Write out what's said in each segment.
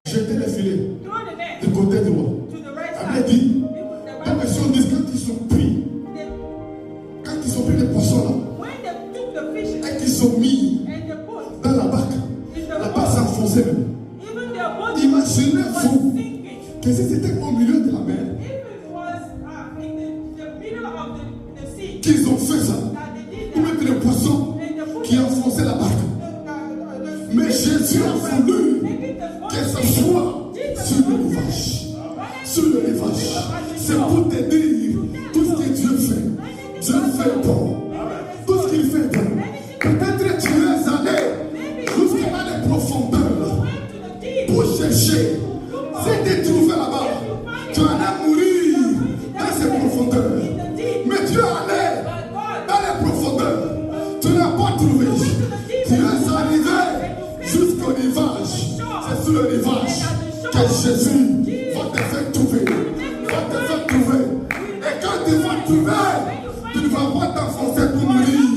Jeter les filets throw the net du côté droit. to the right La Bible side. dit, The dans Bible version 10, quand ils ont pris les poissons là, when they took the fishes et qu'ils ont mis and they put dans la barque in the s'est boat, enfoncée même. even their boat was Imaginez-vous sinking. que si c'était au milieu de la mer, If it was in the middle of the sea qu'ils ont fait ça, that they did ils that, mettent les poissons and they put qui enfonçaient la barque. the Mais Jésus a voulu making the boat que ça sink. soit sur le rivage. Sur le rivage. C'est pour te dire tout ce que Dieu fait. Dieu fait bon. Tout ce qu'il fait bon. Peut-être tu es allé jusqu'à les profondeurs pour chercher. Si tu trouves là-bas, tu allais mourir dans ces profondeurs. Mais tu es allé dans les profondeurs. Tu n'as pas trouvé. Tu es arrivé jusqu'au rivage. C'est sur le rivage que Jésus va te faire trouver. Va te faire trouver. Et quand tu vas trouver, tu ne vas pas t'enfoncer pour mourir.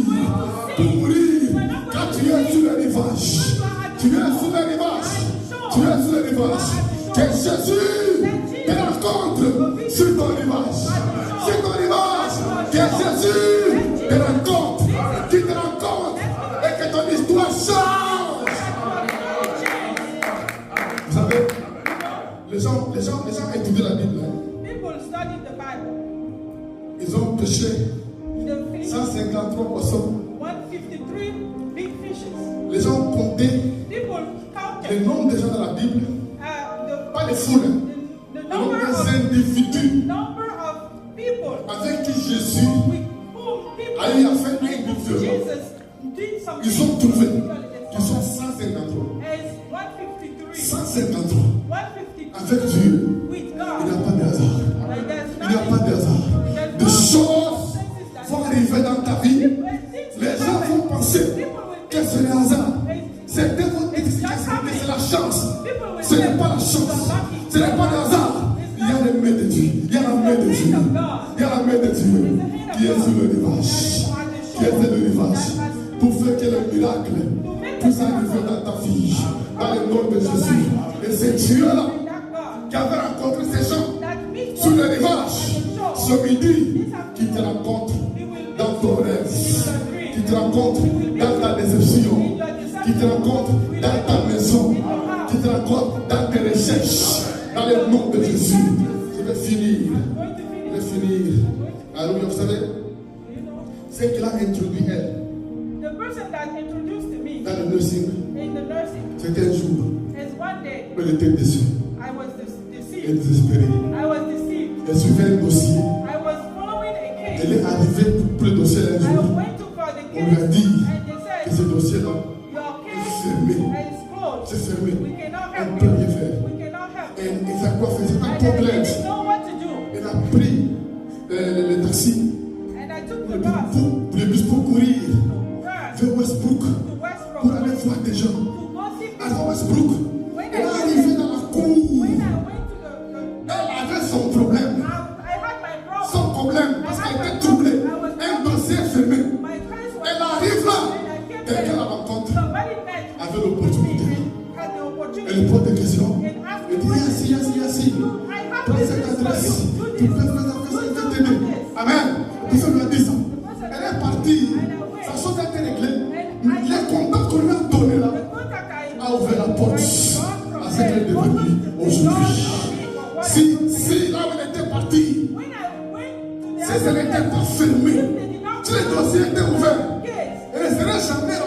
Pour mourir. Quand tu es sur le rivage. Tu es sur le rivage. Tu es sur le rivage. Que Jésus te rencontre sur ton rivage. Sur ton rivage. Que Jésus te rencontre. Qu'il te rencontre. Et que ton histoire change. Vous savez, les gens étudient la Bible. People studied the Bible. Ils ont pêché The fish, 153 poissons. 153 big fishes. Les gens comptaient People le counted nombre de gens dans la Bible, pas les foules, the le number nombre of des individus people avec qui Jésus with whom people a eu affaire à individuellement. Jesus did something. Ils ont trouvé qu'ils sont 153. As 153. 153 153 avec Dieu. with Il n'y God. a pas de hasard. Like there's Il n'y a pas de hasard. there's Des choses vont arriver dans ta vie. Les gens vont penser que c'est le hasard. C'est votre efficacité, c'est la chance. Ce n'est pas la chance. Ce n'est pas le hasard. Il y a la main de Dieu. Il y a la main de Dieu. Il y a la main de Dieu qui est sur le rivage. Qui est sur le rivage. Pour faire que le miracle puisse arriver dans ta vie. Dans le nom de Jésus. Et c'est Dieu-là qui avait rencontré ces gens sur le rivage ce midi, qui te rencontre dans ton rêve, qui te rencontre dans ta déception, qui te rencontre dans ta maison, qui te rencontre dans tes recherches, dans le nom de Jésus. Je vais finir. Je vais finir. Alléluia, vous savez, c'est qu'il a introduit elle The person that introduced me dans le nursing. in the nursing C'était un jour, is one day elle était déçue, I was elle deceived. désespérée. I was deceived. Elle suivait un dossier. I was following a Elle case. est arrivée pour le dossier un I jour. went to call the On lui a case dit and they que said, ce dossier-là, your est case fermé. is closed. C'est fermé. We cannot On help ne peut rien you. faire. We cannot help Et you. il fait quoi faire? C'est un And I problème. didn't know what to do. Elle a pris le taxi, And I took le the bus bus pour courir to vers Westbrook to pour Westbrook aller voir des gens. to go see À people. Westbrook, elle est arrivée dans la cour. When I went to the Elle avait son problème. I had my problem. Son problème, parce qu'elle était troublée. Un dossier fermé. My friends were Elle arrive là. and I kept Quelqu'un la there. rencontre. Somebody met Avait l'opportunité. had the Elle opportunity pose des questions. and asked Elle me dit, what assis. I have Prends this cette for adresse. you. Do Tu this. peux faire ça, je vais t'aider. Amen. La personne lui a dit ça. Elle est partie. Sa chose a été réglée. Les contacts qu'on lui a donnés là The contact I a ouvert la porte à ce qu'elle est devenue aujourd'hui. Si là où elle était partie, when I went to si ce n'était pas fermé, they did not si le dossier était ouvert, case, elle ne serait jamais